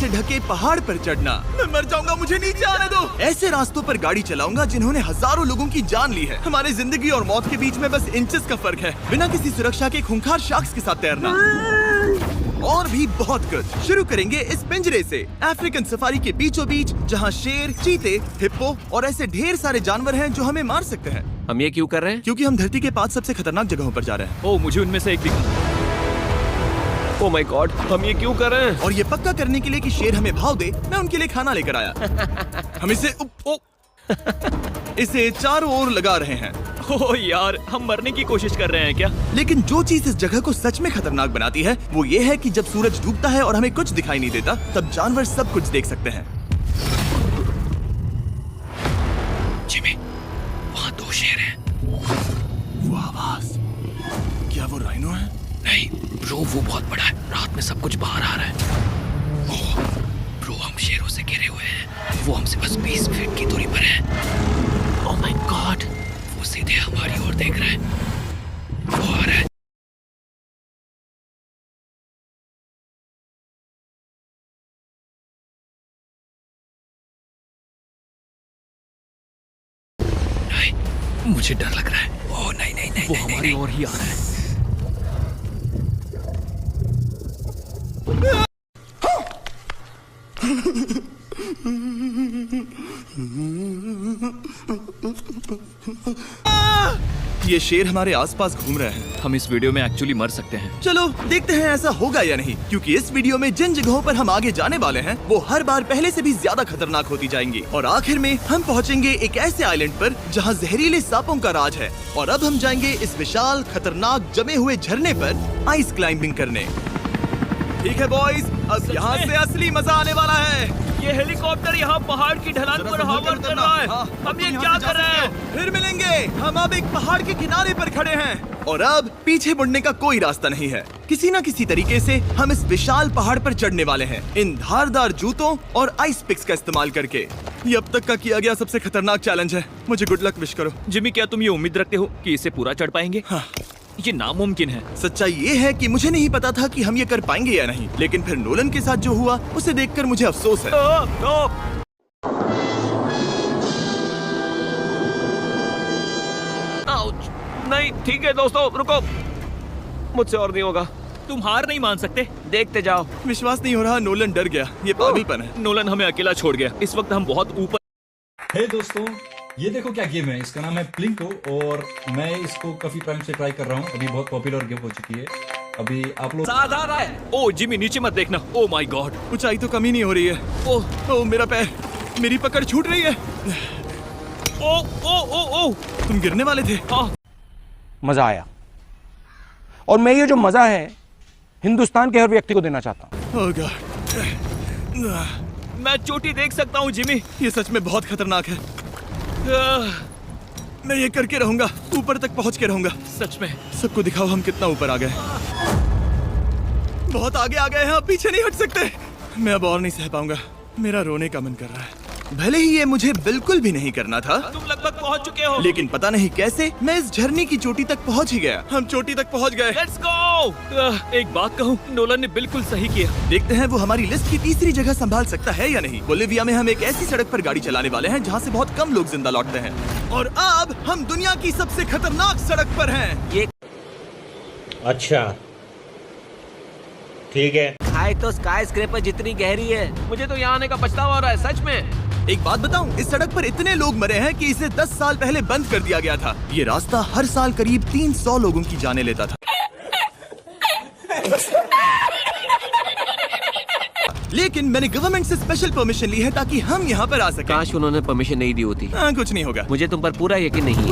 से ढके पहाड़ पर चढ़ना। मैं मर जाऊंगा, मुझे नीचे आने दो। ऐसे रास्तों पर गाड़ी चलाऊंगा जिन्होंने हजारों लोगों की जान ली है। हमारी जिंदगी और मौत के बीच में बस इंचेस का फर्क है। बिना किसी सुरक्षा के खूंखार शार्क्स के साथ तैरना और भी बहुत कुछ। शुरू करेंगे इस पिंजरे से, अफ्रीकन सफारी के बीचों बीच, जहाँ शेर, चीते, हिप्पो और ऐसे ढेर सारे जानवर हैं जो हमें मार सकते हैं। हम ये क्यों कर रहे हैं? क्योंकि हम धरती के 5 सबसे खतरनाक जगहों पर जा रहे हैं। ओह, मुझे उनमें से एक दिखा। ओह माय गॉड, हम ये क्यों कर रहे हैं? और ये पक्का करने के लिए कि शेर हमें भाव दे, मैं उनके लिए खाना लेकर आया। हम इसे चारों ओर लगा रहे हैं। ओह यार, हम मरने की कोशिश कर रहे हैं क्या? लेकिन जो चीज इस जगह को सच में खतरनाक बनाती है वो ये है कि जब सूरज डूबता है और हमें कुछ दिखाई नहीं देता, तब जानवर सब कुछ देख सकते हैं। जिमी, वहाँ 2 शेर हैं। वो आवाज, क्या वो राइनो है? नहीं ब्रो, वो बहुत बड़ा है। रात में सब कुछ बाहर आ रहा है। ओह ब्रो, हम शेरों से घिरे हुए हैं। वो हमसे बस 20 फीट की दूरी पर है। ओह माय गॉड, वो सीधे हमारी ओर देख रहा है। वो आ रहा है। नहीं, मुझे डर लग रहा है। ओह नहीं नहीं नहीं, वो हमारी ओर ही आ रहा है। ये शेर हमारे आसपास घूम रहे हैं। हम इस वीडियो में एक्चुअली मर सकते हैं। चलो देखते हैं ऐसा होगा या नहीं, क्योंकि इस वीडियो में जिन जगहों पर हम आगे जाने वाले हैं वो हर बार पहले से भी ज्यादा खतरनाक होती जाएंगी। और आखिर में हम पहुंचेंगे एक ऐसे आइलैंड पर जहां जहरीले सांपों का राज है। और अब हम जाएंगे इस विशाल, खतरनाक, जमे हुए झरने पर आइस क्लाइंबिंग करने। ठीक है बॉयज, अब यहाँ से असली मजा आने वाला है। ये हेलीकॉप्टर यहाँ पहाड़ की ढलान पर हवा कर रहा है। हम ये क्या कर रहे हैं? फिर मिलेंगे। हम अब एक पहाड़ के किनारे पर खड़े हैं और अब पीछे मुड़ने का कोई रास्ता नहीं है। किसी न किसी तरीके से हम इस विशाल पहाड़ पर चढ़ने वाले हैं, इन धारदार जूतों और आइस पिक्स का इस्तेमाल करके। ये अब तक का किया गया सबसे खतरनाक चैलेंज है। मुझे गुड लक विश करो। जिमी, क्या तुम ये उम्मीद रखते हो कि इसे पूरा चढ़ पाएंगे? हाँ। ये नामुमकिन है। सच्चाई ये है कि मुझे नहीं पता था कि हम ये कर पाएंगे या नहीं, लेकिन फिर नोलन के साथ जो हुआ उसे देखकर मुझे अफसोस है। नहीं, ठीक है दोस्तों, रुको। मुझसे और नहीं होगा। तुम हार नहीं मान सकते। देखते जाओ। विश्वास नहीं हो रहा, नोलन डर गया। ये पागलपन है। नोलन हमें अकेला छोड़ गया। इस वक्त हम बहुत ऊपर। हे दोस्तों, ये देखो क्या गेम है। इसका नाम है प्लिंको और मैं इसको काफी टाइम से ट्राई कर रहा हूँ। अभी बहुत पॉपुलर गेम हो चुकी है। अभी आप लोग साथ आ रहा है। ओ जिमी, नीचे मत देखना। ओ माय गॉड, ऊंचाई तो कमी नहीं हो रही है। ओ मेरा पैर, मेरी पकड़ छूट रही है। ओ ओ ओ ओ, तुम गिरने वाले थे। हाँ। मजा आया और मैं ये जो मजा है हिंदुस्तान के हर व्यक्ति को देना चाहता हूँ। ओह गॉड, मैं चोटी देख सकता हूँ जिमी। ये सच में बहुत खतरनाक है। मैं ये करके रहूंगा, ऊपर तक पहुंच के रहूंगा। सच में। सबको दिखाओ हम कितना ऊपर आ गए। बहुत आगे आ गए हैं, अब पीछे नहीं हट सकते। मैं अब और नहीं सह पाऊंगा, मेरा रोने का मन कर रहा है। भले ही ये मुझे बिल्कुल भी नहीं करना था। तुम लगभग पहुंच चुके हो। लेकिन पता नहीं कैसे मैं इस झरने की चोटी तक पहुंच ही गया। हम चोटी तक पहुंच गए। Let's go. एक बात कहूँ, नोलन ने बिल्कुल सही किया। देखते हैं वो हमारी लिस्ट की तीसरी जगह संभाल सकता है या नहीं। बोलिविया में हम एक ऐसी सड़क पर गाड़ी चलाने वाले हैं जहाँ से बहुत कम लोग जिंदा लौटते हैं। और अब हम दुनिया की सबसे खतरनाक सड़क पर हैं। ये अच्छा, ठीक है। खाए तो स्काई स्क्रैपर जितनी गहरी है। मुझे तो यहाँ आने का पछतावा हो रहा है, सच में। एक बात बताऊं, इस सड़क पर इतने लोग मरे हैं कि इसे 10 साल पहले बंद कर दिया गया था। ये रास्ता हर साल करीब 300 लोगों की जाने लेता था। लेकिन मैंने गवर्नमेंट से स्पेशल परमिशन ली है ताकि हम यहाँ पर आ सकें। काश उन्होंने परमिशन नहीं दी होती। कुछ नहीं होगा। मुझे तुम पर पूरा यकीन नहीं है।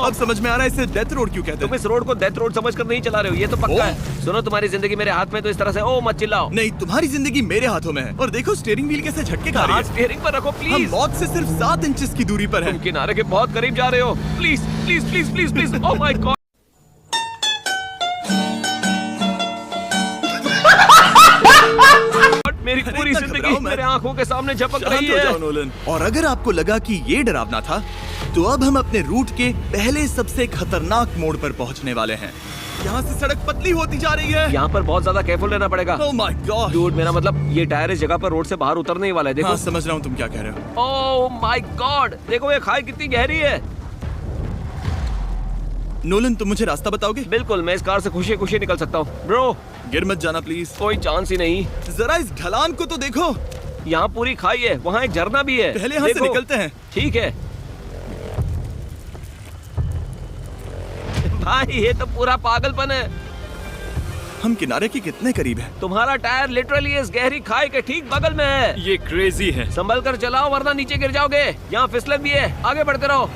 अब समझ में आ रहा है इसे डेथ रोड क्यों कहते हैं। तुम इस रोड को डेथ रोड समझकर नहीं चला रहे हो, ये तो पक्का है। सुनो, तुम्हारी जिंदगी मेरे हाथ में, तो इस तरह से ओ मत चिल्लाओ। नहीं, तुम्हारी जिंदगी मेरे हाथों में है। और देखो स्टीयरिंग व्हील कैसे झटके खा रही है। स्टीयरिंग पर रखो हम प्लीज। मौत से सिर्फ 7 इंचेस की दूरी पर तुम हैं। किनारे के बहुत करीब जा रहे हो। Please please please please please. Oh my God. मेरी पूरी जिंदगी मेरे आंखों के सामने झपक रही है। नोलन। और अगर आपको लगा कि ये डरावना था तो अब हम अपने रूट के पहले सबसे खतरनाक मोड़ पर पहुंचने वाले हैं। यहाँ से सड़क पतली होती जा रही है। यहाँ पर बहुत ज्यादा केयरफुल रहना पड़ेगा। ओह माय गॉड डूड, मेरा मतलब ये टायर इस जगह पर रोड से बाहर उतरने ही वाला है। देखो। हाँ समझ रहा हूँ तुम क्या कह रहे हो। ओह माय गॉड, देखो ये खाई कितनी गहरी है। नोलन तुम मुझे रास्ता बताओगे? बिल्कुल, मैं इस कार से खुशी खुशी निकल सकता हूँ। ब्रो, गिर मत जाना प्लीज। कोई चांस ही नहीं। जरा इस ढलान को तो देखो। यहाँ पूरी खाई है, वहाँ एक झरना भी है। पहले यहाँ से देखो। निकलते हैं। ठीक है भाई, ये तो पूरा पागलपन है। हम किनारे के कितने करीब हैं? तुम्हारा टायर लिटरली इस गहरी खाई के ठीक बगल में है। ये क्रेजी है। संभल कर चलाओ वरना नीचे गिर जाओगे। यहाँ फिसलन भी है, आगे बढ़ते रहो।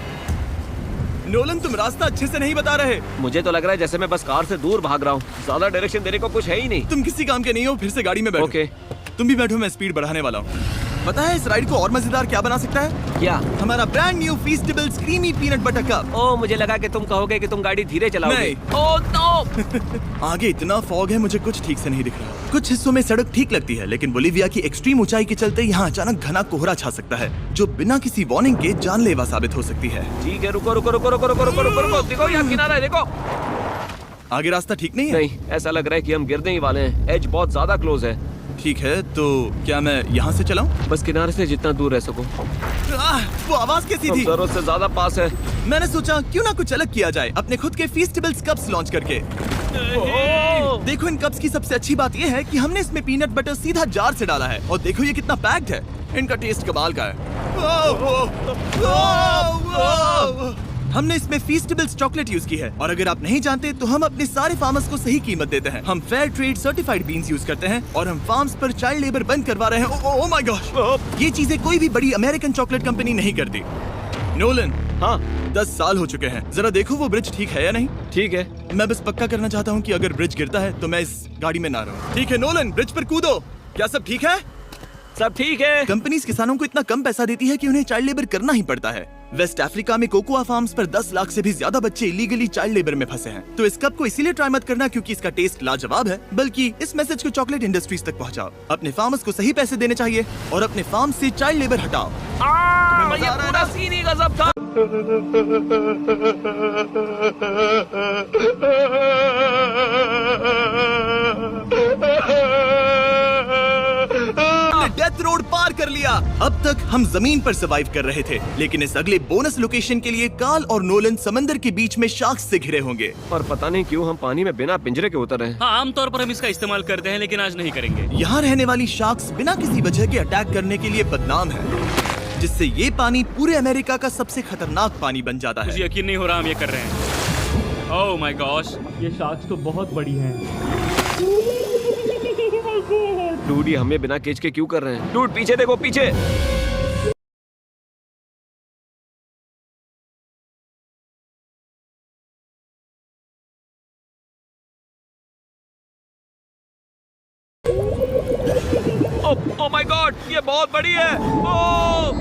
नोलन तुम रास्ता अच्छे से नहीं बता रहे। मुझे तो लग रहा है जैसे मैं बस कार से दूर भाग रहा हूँ। ज्यादा डायरेक्शन देने को कुछ है ही नहीं। तुम किसी काम के नहीं हो, फिर से गाड़ी में बैठो। ओके। तुम भी बैठो, मैं स्पीड बढ़ाने वाला हूँ। पता है इस राइड को और मजेदार क्या बना सकता है? क्या? हमारा brand new Feastables creamy peanut butter cup. Oh, मुझे लगा कि तुम कहोगे कि तुम गाड़ी धीरे चलाओगे। नहीं। Oh no. आगे इतना फॉग है, मुझे कुछ ठीक से नहीं दिख रहा। कुछ हिस्सों में सड़क ठीक लगती है, लेकिन बोलिविया की एक्सट्रीम ऊंचाई के चलते यहाँ अचानक घना कोहरा छा सकता है, जो बिना किसी वार्निंग के जानलेवा साबित हो सकती है। ठीक है, रुको रुको रुको रुको रुको रुको रुको रुको। देखो यहाँ किनारा है, देखो। आगे रास्ता ठीक नहीं है? नहीं, ऐसा लग रहा है कि हम गिरने ही वाले हैं। एज बहुत ज्यादा क्लोज है। ठीक है, तो क्या मैं यहाँ से चलाऊं? बस किनारे से जितना दूर रह सको। वो आवाज कैसी हम थी? जरूरत से ज्यादा पास है। मैंने सोचा क्यों ना कुछ अलग किया जाए, अपने खुद के फीस्टेबल्स कप्स लॉन्च करके। ओह! देखो इन कप्स की सबसे अच्छी बात ये है कि हमने इसमें पीनट बटर सीधा जार से डाला है, और देखो ये कितना पैक्ड है। इनका टेस्ट कमाल का है। हमने इसमें फीस्टेबल्स चॉकलेट यूज की है, और अगर आप नहीं जानते तो हम अपने सारे फार्मर्स को सही कीमत देते हैं। हम fair trade certified beans use करते हैं, और हम फार्म्स पर चाइल्ड लेबर बंद करवा रहे हैं। ओह माय गॉश, ये चीजें कोई भी बड़ी अमेरिकन चॉकलेट कंपनी नहीं करती। नोलन, हाँ 10 साल हो चुके हैं, जरा देखो वो ब्रिज ठीक है या नहीं। ठीक है। मैं बस पक्का करना चाहता हूँ कि अगर ब्रिज गिरता है तो मैं इस गाड़ी में ना रहूं। ठीक है नोलन, ब्रिज पर कूदो। क्या सब ठीक है? सब ठीक है। कंपनीज किसानों को इतना कम पैसा देती है कि उन्हें चाइल्ड लेबर करना ही पड़ता है। वेस्ट अफ्रीका में कोकोआ फार्म्स पर 10 लाख से भी ज्यादा बच्चे इलीगली चाइल्ड लेबर में फंसे हैं। तो इस कप को इसीलिए ट्राई मत करना क्योंकि इसका टेस्ट लाजवाब है, बल्कि इस मैसेज को चॉकलेट इंडस्ट्रीज तक पहुंचाओ। अपने फार्मर्स को सही पैसे देने चाहिए और अपने फार्म से चाइल्ड लेबर हटाओ। ये पूरा सीन ही गजब था। डेथ रोड पार कर लिया। अब तक हम जमीन पर सर्वाइव कर रहे थे, लेकिन इस अगले बोनस लोकेशन के लिए कार्ल और नोलन समंदर के बीच में शार्क्स से घिरे होंगे। और पता नहीं क्यों हम पानी में बिना पिंजरे के उतर रहे हैं। हाँ, आमतौर पर हम इसका इस्तेमाल करते हैं, लेकिन आज नहीं करेंगे। यहाँ रहने वाली शार्क्स बिना किसी वजह के अटैक करने के लिए बदनाम है, जिससे ये पानी पूरे अमेरिका का सबसे खतरनाक पानी बन जाता मुझे है। यकीन नहीं हो रहा हम ये कर रहे हैं। ओह माय गॉश, ये शार्क्स तो बहुत बड़ी हैं। डूड, ये हमें बिना केज के क्यों कर रहे हैं? डूड पीछे देखो, पीछे। ओह माय गॉड, ये बहुत बड़ी है। ओह!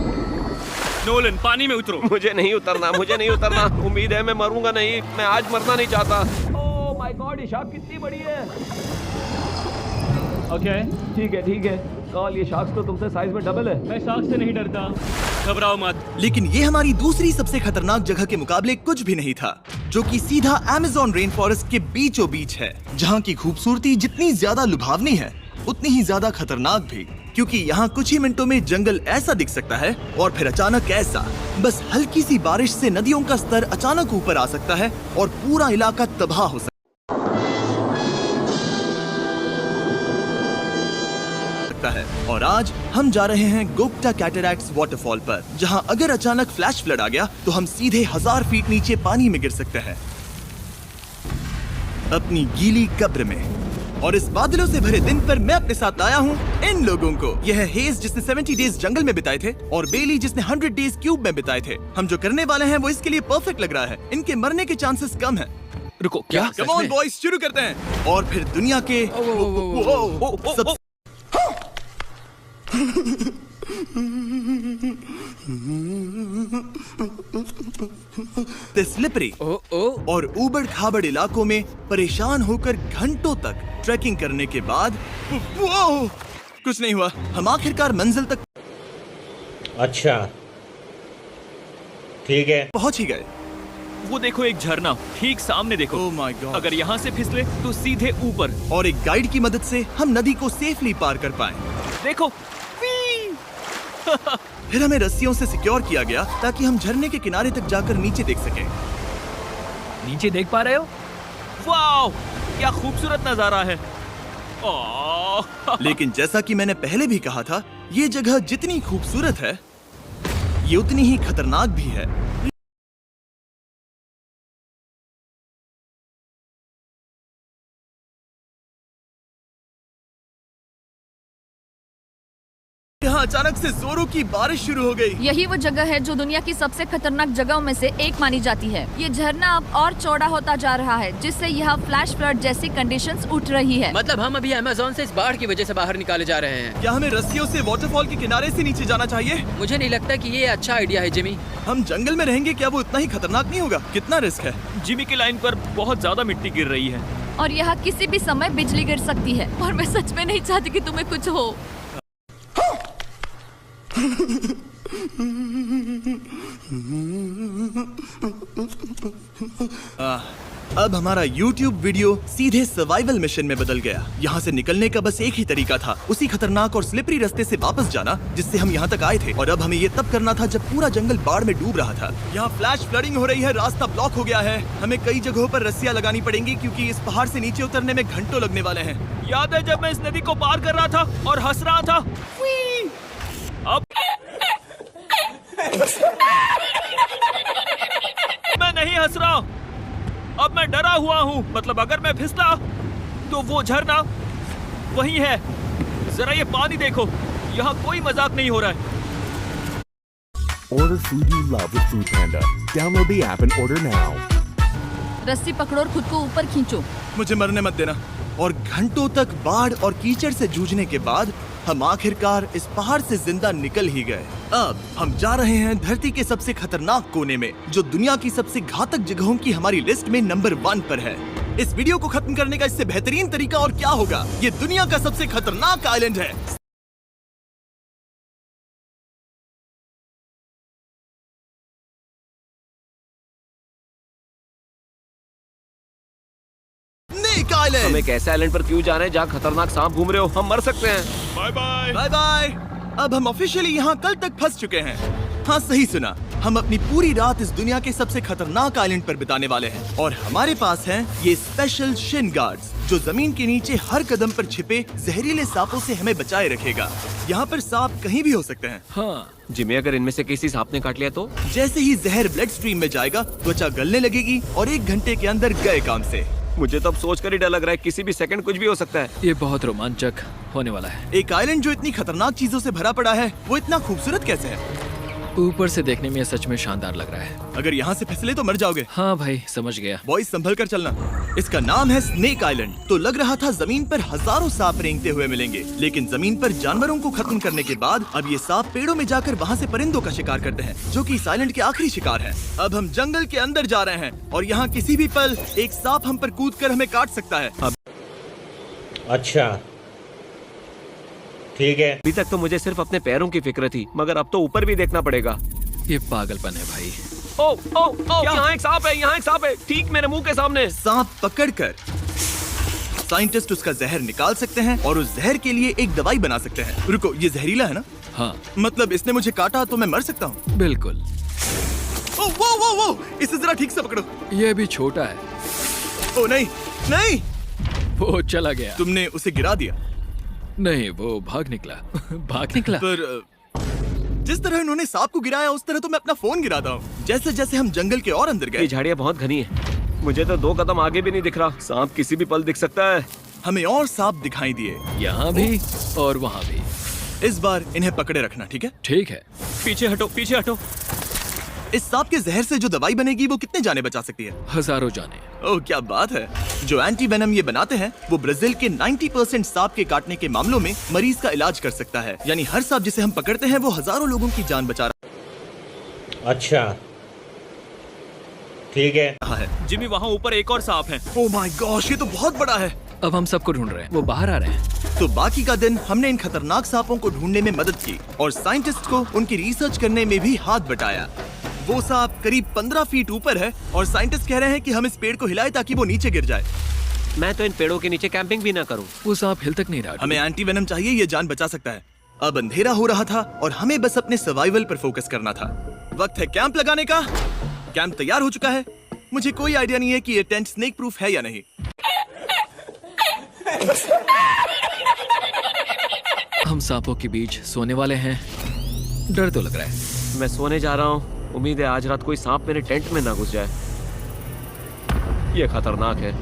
नोलन, पानी में उतरो। मुझे नहीं उतरना, मुझे नहीं उतरना। उम्मीद है मैं मरूंगा नहीं। मैं आज मरना नहीं चाहता। ओह माय गॉड, ये शार्क कितनी बड़ी है। ओके, ठीक है ठीक है। कार्ल, ये शार्क्स तो तुमसे साइज में डबल है। मैं शार्क से नहीं डरता, घबराओ मत। लेकिन ये हमारी दूसरी सबसे खतरनाक जगह के मुकाबले कुछ भी नहीं था, जो कि सीधा अमेज़न रेन फॉरेस्ट के बीचों बीच है, जहाँ की खूबसूरती जितनी ज्यादा लुभावनी है उतनी ही ज्यादा खतरनाक भी, क्योंकि यहाँ कुछ ही मिनटों में जंगल ऐसा दिख सकता है और फिर अचानक ऐसा। बस हल्की सी बारिश से नदियों का स्तर अचानक ऊपर आ सकता है और पूरा इलाका तबाह हो सकता है। और आज हम जा रहे हैं गोप्टा कैटरैक्ट्स वाटरफॉल पर, जहां अगर अचानक फ्लैश फ्लड आ गया तो हम सीधे 1000 फीट नीचे पानी में गिर सकते हैं, अपनी गीली कब्र में। और इस बादलों से भरे दिन पर मैं अपने साथ लाया हूँ इन लोगों को। यह है हेज जिसने 70 डेज जंगल में बिताए थे, और बेली जिसने 100 डेज क्यूब में बिताए थे। हम जो करने वाले हैं वो इसके लिए परफेक्ट लग रहा है। इनके मरने के चांसेस कम हैं। रुको, क्या? कम ऑन बॉयज, शुरू करते हैं। और फिर दुनिया के सब स्लिपरी और ऊबड़ खाबड़ इलाकों में परेशान होकर घंटों तक ट्रैकिंग करने के बाद कुछ नहीं हुआ। हम आखिरकार मंजिल तक। अच्छा, ठीक है। पहुंच ही गए। वो देखो एक झरना ठीक सामने देखो। Oh my God. अगर यहाँ से फिसले तो सीधे ऊपर। और एक गाइड की मदद से हम नदी को सेफली पार कर पाए। देखो फिर हमें रस्सियों से सिक्योर किया गया ताकि हम झरने के किनारे तक जाकर नीचे देख सकें। नीचे देख पा रहे हो? वाओ, क्या खूबसूरत नजारा है। ओह। लेकिन जैसा कि मैंने पहले भी कहा था, ये जगह जितनी खूबसूरत है, ये उतनी ही खतरनाक भी है। यहाँ अचानक से जोरों की बारिश शुरू हो गई। यही वो जगह है जो दुनिया की सबसे खतरनाक जगहों में से एक मानी जाती है। ये झरना अब और चौड़ा होता जा रहा है, जिससे यहाँ फ्लैश फ्लड जैसी कंडीशंस उठ रही है। मतलब हम अभी अमेज़न से इस बाढ़ की वजह से बाहर निकाले जा रहे हैं। क्या हमें रस्सियों से वाटरफॉल के किनारे से नीचे जाना चाहिए? मुझे नहीं लगता कि ये अच्छा आइडिया है जिमी। हम जंगल में रहेंगे, क्या वो इतना ही खतरनाक नहीं होगा? कितना रिस्क है? जिमी की लाइन पर बहुत ज्यादा मिट्टी गिर रही है। और यहाँ किसी भी समय बिजली गिर सकती है, और मैं सच में नहीं चाहती कि तुम्हें कुछ हो। अब हमारा YouTube वीडियो सीधे सर्वाइवल मिशन में बदल गया। यहाँ से निकलने का बस एक ही तरीका था, उसी खतरनाक और स्लिपरी रास्ते से वापस जाना जिससे हम यहाँ तक आए थे। और अब हमें ये तब करना था जब पूरा जंगल बाढ़ में डूब रहा था। यहाँ फ्लैश फ्लडिंग हो रही है, रास्ता ब्लॉक हो गया है। हमें कई जगहों पर रस्सियाँ लगानी पड़ेंगी क्योंकि इस पहाड़ से नीचे उतरने में घंटों लगने वाले हैं। याद है जब मैं इस नदी को पार कर रहा था और हंस रहा था? अब मैं नहीं हंस रहा, अब मैं डरा हुआ हूँ। मतलब अगर मैं फिसला तो वो झरना वही है। जरा ये पानी देखो, यहाँ कोई मजाक नहीं हो रहा है। Order food you love with Food Panda. Download the app and order now. रस्सी पकड़ो और खुद को ऊपर खींचो। मुझे मरने मत देना। और घंटों तक बाढ़ और कीचड़ से जूझने के बाद हम आखिरकार इस पहाड़ से जिंदा निकल ही गए। अब हम जा रहे हैं धरती के सबसे खतरनाक कोने में, जो दुनिया की सबसे घातक जगहों की हमारी लिस्ट में नंबर 1 पर है। इस वीडियो को खत्म करने का इससे बेहतरीन तरीका और क्या होगा? ये दुनिया का सबसे खतरनाक आइलैंड है। Snake island. हम एक ऐसे आइलैंड पर क्यों जा रहे हैं जहाँ खतरनाक सांप घूम रहे हो? हम मर सकते हैं। Bye bye. Bye bye. अब हम ऑफिशियली यहाँ कल तक फंस चुके हैं। हाँ, सही सुना। हम अपनी पूरी रात इस दुनिया के सबसे खतरनाक आइलैंड पर बिताने वाले हैं। और हमारे पास हैं ये स्पेशल शिन गार्ड्स, जो जमीन के नीचे हर कदम पर छिपे जहरीले सांपों से हमें बचाए रखेगा। यहाँ पर सांप कहीं भी हो सकते हैं। हाँ जिमी, अगर इनमें से किसी सांप ने काट लिया तो? जैसे ही जहर ब्लड स्ट्रीम में जाएगा, त्वचा गलने लगेगी और 1 घंटे के अंदर गए काम से। मुझे तो अब सोचकर ही डर लग रहा है, किसी भी सेकंड कुछ भी हो सकता है। ये बहुत रोमांचक होने वाला है। एक आइलैंड जो इतनी खतरनाक चीजों से भरा पड़ा है, वो इतना खूबसूरत कैसे है? ऊपर से देखने में ये सच में शानदार लग रहा है। अगर यहाँ से फिसले तो मर जाओगे। हाँ भाई, समझ गया। बॉयज, संभल कर चलना। इसका नाम है स्नेक आइलैंड। तो लग रहा था जमीन पर हजारों सांप रेंगते हुए मिलेंगे, लेकिन जमीन पर जानवरों को खत्म करने के बाद अब ये सांप पेड़ों में जाकर वहाँ से परिंदों का शिकार करते हैं, जो कि इस आइलैंड के आखिरी शिकार है। अब हम जंगल के अंदर जा रहे हैं और यहाँ किसी भी पल एक सांप हम पर कूदकर हमें काट सकता है। अच्छा, ठीक है। अभी तक तो मुझे सिर्फ अपने पैरों की फिक्र थी, मगर अब तो ऊपर भी देखना पड़ेगा। ये पागलपन है भाई। ओ, यहाँ एक सांप है, यहाँ एक सांप है, ठीक मेरे मुंह के सामने। सांप पकड़कर साइंटिस्ट उसका जहर निकाल सकते हैं और उस जहर के लिए एक दवाई बना सकते हैं। रुको, ये जहरीला है ना? हाँ मतलब इसने मुझे काटा तो मैं मर सकता हूँ? बिल्कुल। ओ, वो, इसे जरा ठीक से पकड़ो। ये भी छोटा है। ओ नहीं, नहीं, वो चला गया। तुमने उसे गिरा दिया। नहीं, वो भाग निकला। भाग निकला। पर जिस तरह इन्होंने सांप को गिराया, उस तरह तो मैं अपना फोन गिराता हूँ। जैसे जैसे हम जंगल के और अंदर गए, ये झाड़ियाँ बहुत घनी है, मुझे तो 2 कदम आगे भी नहीं दिख रहा। सांप किसी भी पल दिख सकता है। हमें और सांप दिखाई दिए, यहाँ भी और वहाँ भी। इस बार इन्हें पकड़े रखना, ठीक है? ठीक है। पीछे हटो, पीछे हटो। इस सांप के जहर से जो दवाई बनेगी वो कितने जाने बचा सकती है? हजारों जाने। ओह, क्या बात है। जो एंटी वेनम ये बनाते हैं, वो ब्राजील के 90% सांप के काटने के मामलों में मरीज का इलाज कर सकता है। यानी हर सांप जिसे हम पकड़ते हैं वो हजारों लोगों की जान बचा अच्छा, ठीक है। रहा है। जिमी, वहाँ ऊपर एक और सांप है। ओह माय गॉश, ये तो बहुत बड़ा है। अब हम सबको ढूंढ रहे हैं, वो बाहर आ रहे हैं। तो बाकी का दिन हमने इन खतरनाक सांपों को ढूंढने में मदद की और साइंटिस्ट को उनकी रिसर्च करने में भी हाथ बटाया। वो सांप करीब 15 फीट ऊपर है और साइंटिस्ट कह रहे हैं कि हम इस पेड़ को हिलाएं ताकि वो नीचे गिर जाए। मैं तो इन पेड़ों के नीचे कैंपिंग भी ना करूं। वो सांप हिल तक नहीं रहा। हमें एंटी वेनम चाहिए, ये जान बचा सकता है। अब अंधेरा हो रहा था और हमें बस अपने सर्वाइवल पर फोकस करना था। वक्त है कैंप लगाने का। कैंप तैयार हो चुका है। मुझे कोई आइडिया नहीं है कि ये टेंट स्नेक प्रूफ है या नहीं। हम सांपों के बीच सोने वाले हैं। डर तो लग रहा है। मैं सोने जा रहा हूँ। उम्मीद है आज रात कोई सांप मेरे टेंट में ना घुस जाए। ये खतरनाक है।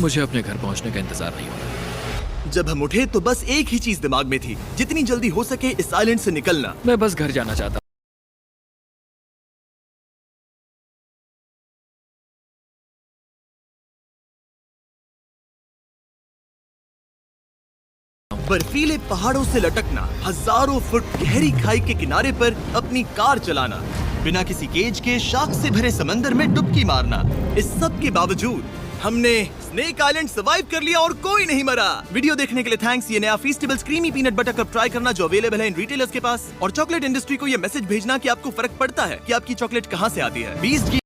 मुझे अपने घर पहुंचने का इंतजार नहीं हो रहा। जब हम उठे तो बस एक ही चीज दिमाग में थी, जितनी जल्दी हो सके इस आइलैंड से निकलना। मैं बस घर जाना चाहता हूं। बर्फीले पहाड़ों से लटकना, हजारों फुट गहरी खाई के किनारे पर अपनी कार चलाना, बिना किसी केज के शार्क से भरे समंदर में डुबकी मारना, इस सब के बावजूद हमने स्नेक आइलैंड सर्वाइव कर लिया और कोई नहीं मरा। वीडियो देखने के लिए थैंक्स। ये नया Feastables creamy peanut butter cup try करना जो अवेलेबल है इन रिटेलर्स के पास। और चॉकलेट इंडस्ट्री को ये मैसेज भेजना कि आपको फर्क पड़ता है कि आपकी चॉकलेट कहां से आती है। 20